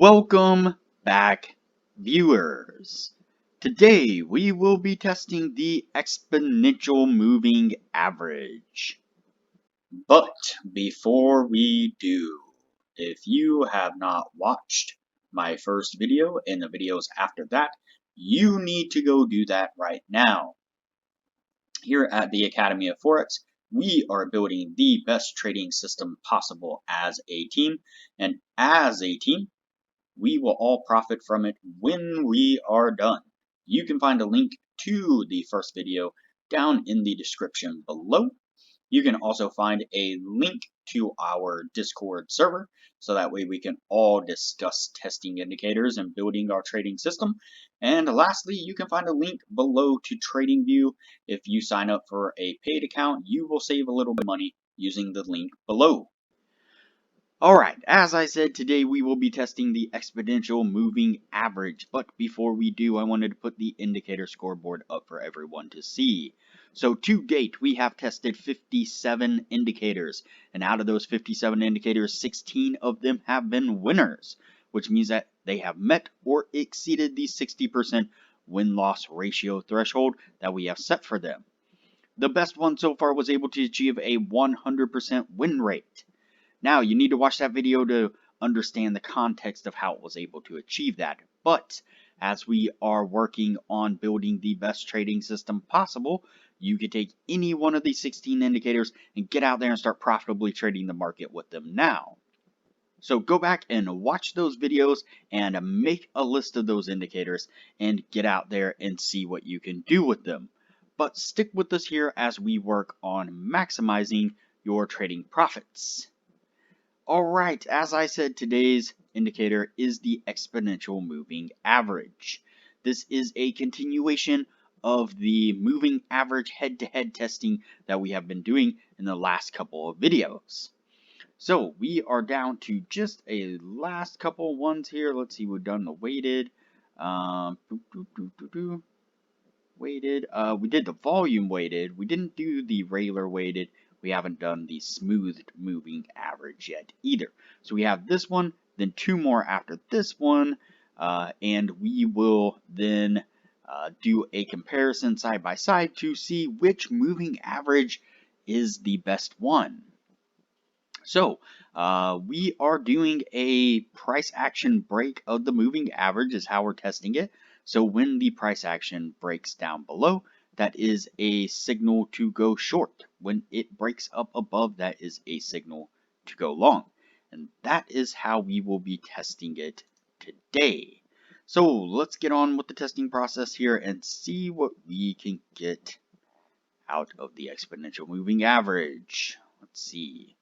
Welcome back, viewers. Today we will be testing the exponential moving average. But before we do, if you have not watched my first video and the videos after that, you need to go do that right now. Here at the Academy of Forex, we are building the best trading system possible as a team, and as a team, we will all profit from it when we are done. You can find a link to the first video down in the description below. You can also find a link to our Discord server, so that way we can all discuss testing indicators and building our trading system. And lastly, you can find a link below to TradingView. If you sign up for a paid account, you will save a little bit of money using the link below. Alright, as I said, today we will be testing the exponential moving average, but before we do, I wanted to put the indicator scoreboard up for everyone to see. So to date, we have tested 57 indicators, and out of those 57 indicators, 16 of them have been winners, which means that they have met or exceeded the 60% win-loss ratio threshold that we have set for them. The best one so far was able to achieve a 100% win rate. Now, you need to watch that video to understand the context of how it was able to achieve that. But as we are working on building the best trading system possible, you can take any one of these 16 indicators and get out there and start profitably trading the market with them now. So go back and watch those videos and make a list of those indicators and get out there and see what you can do with them. But stick with us here as we work on maximizing your trading profits. Alright, as I said, today's indicator is the exponential moving average. This is a continuation of the moving average head-to-head testing that we have been doing in the last couple of videos. So we are down to just a last couple ones here. Let's see, we've done the weighted. Weighted. We did the volume weighted. We didn't do the regular weighted. We haven't done the smoothed moving average yet either. So we have this one, then two more after this one, and we will then do a comparison side by side to see which moving average is the best one. So we are doing a price action break of the moving average is how we're testing it. So when the price action breaks down below, that is a signal to go short. When it breaks up above, that is a signal to go long. And that is how we will be testing it today. So let's get on with the testing process here and see what we can get out of the exponential moving average. Let's see.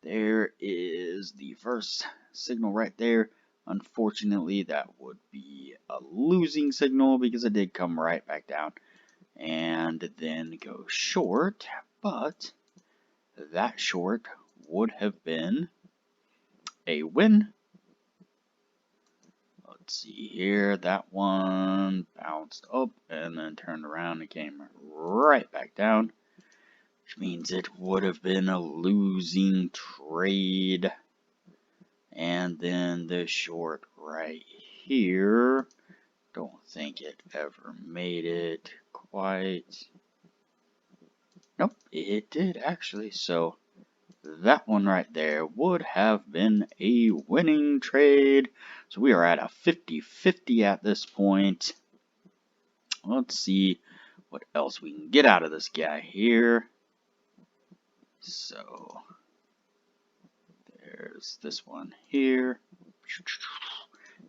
There is the first signal right there. Unfortunately, that would be a losing signal because it did come right back down and then go short, but that short would have been a win. Let's see here, that one bounced up and then turned around and came right back down, which means it would have been a losing trade. And then the short right here, don't think it ever made it quite. Nope, it did actually. So that one right there would have been a winning trade. So we are at a 50-50 at this point. Let's see what else we can get out of this guy here. So there's this one here.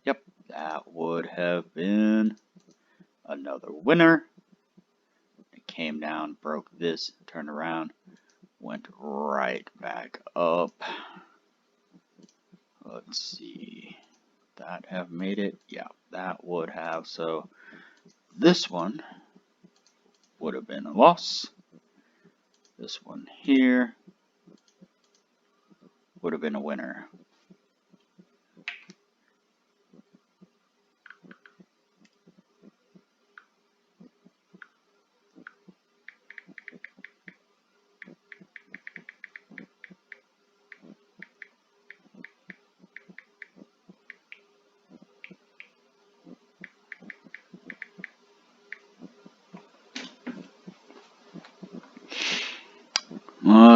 Yep, that would have been another winner. It came down, broke this, turned around, went right back up. Let's see. That have made it? Yeah, that would have. So this one would have been a loss. This one here would have been a winner.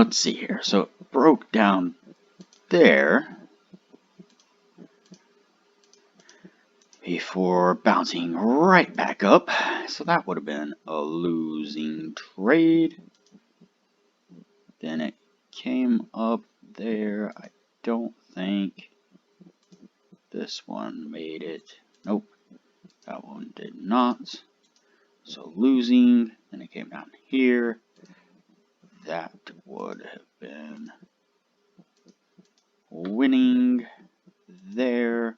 let's see here. So it broke down there before bouncing right back up. So that would have been a losing trade. Then it came up there. I don't think this one made it. Nope, that one did not. So losing, then it came down here. That would have been winning there.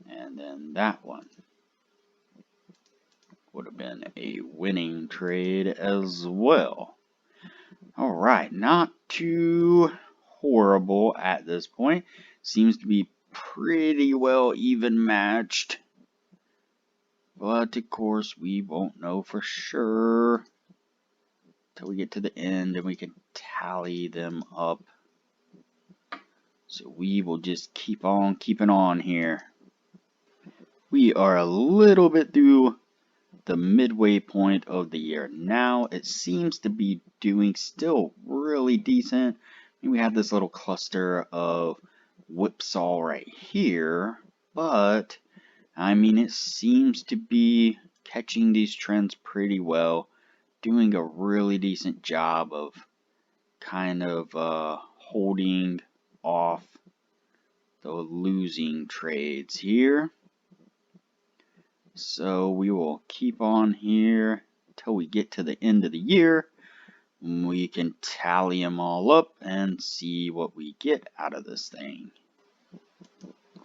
And then that one would have been a winning trade as well. Alright, not too horrible at this point. Seems to be pretty well even matched. But of course we won't know for sure till we get to the end and we can tally them up. So we will just keep on keeping on here. We are a little bit through the midway point of the year now. It seems to be doing still really decent. We have this little cluster of whipsaw right here, but I mean it seems to be catching these trends pretty well, doing a really decent job of kind of holding off the losing trades here. So we will keep on here till we get to the end of the year. We can tally them all up and see what we get out of this thing.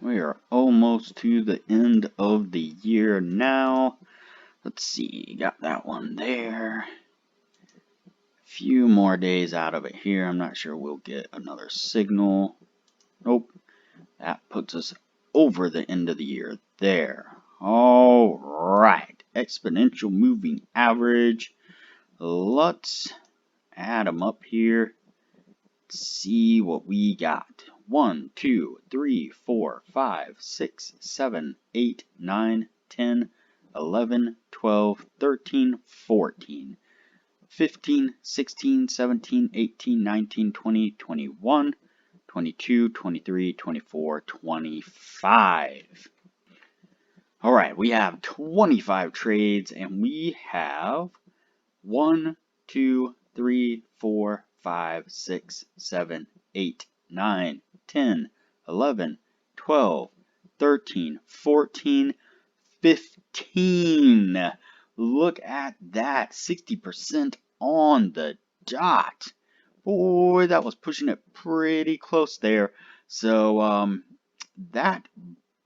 We are almost to the end of the year now. Let's see, got that one there. Few more days out of it here. I'm not sure we'll get another signal. Nope. That puts us over the end of the year there. Alright. Exponential moving average. Let's add them up here. See what we got. 1, 2, 3, 4, 5, 6, 7, 8, 9, 10, 11, 12, 13, 14. 15, 16, 17, 18, 19, 20, 21, 22, 23, 24, 25. Alright, we have 25 trades and we have 1, 2, 3, 4, 5, 6, 7, 8, 9, 10, 11, 12, 13, 14, 15. Look at that, 60% on the dot. Boy, that was pushing it pretty close there. So, that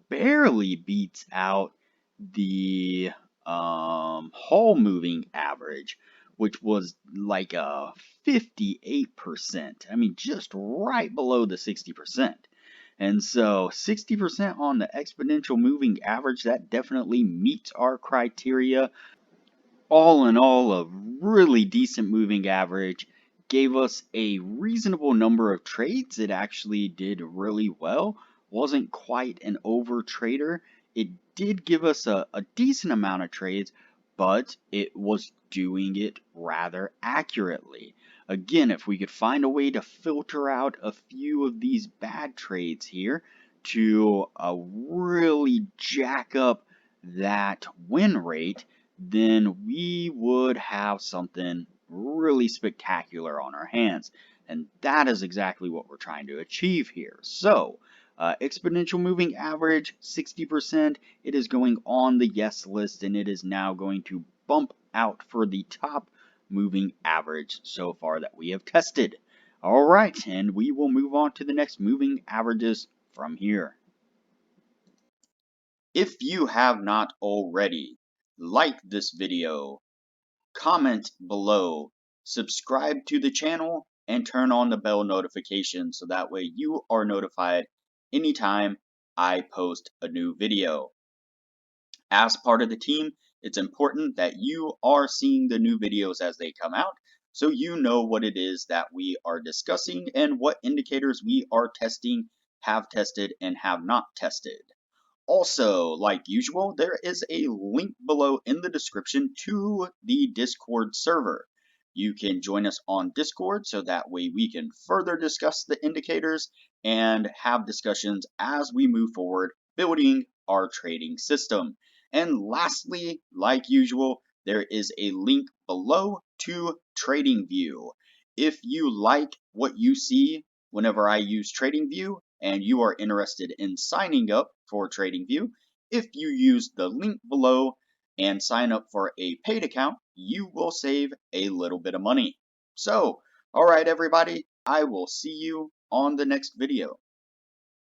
barely beats out the whole moving average, which was like a 58%. I mean, just right below the 60%. And so 60% on the exponential moving average, that definitely meets our criteria. All in all, a really decent moving average. Gave us a reasonable number of trades. It actually did really well. Wasn't quite an over trader. It did give us a decent amount of trades, but it was doing it rather accurately. Again, if we could find a way to filter out a few of these bad trades here to really jack up that win rate, then we would have something really spectacular on our hands. And that is exactly what we're trying to achieve here. So, exponential moving average, 60%. It is going on the yes list, and it is now going to bump out for the top moving average so far that we have tested. Alright, and we will move on to the next moving averages from here. If you have not already, like this video, comment below, subscribe to the channel, and turn on the bell notification so that way you are notified anytime I post a new video. As part of the team, it's important that you are seeing the new videos as they come out so you know what it is that we are discussing and what indicators we are testing, have tested, and have not tested. Also, like usual, there is a link below in the description to the Discord server. You can join us on Discord so that way we can further discuss the indicators and have discussions as we move forward building our trading system. And lastly, like usual, there is a link below to TradingView. If you like what you see whenever I use TradingView and you are interested in signing up for TradingView, if you use the link below and sign up for a paid account, you will save a little bit of money. So, all right, everybody, I will see you on the next video.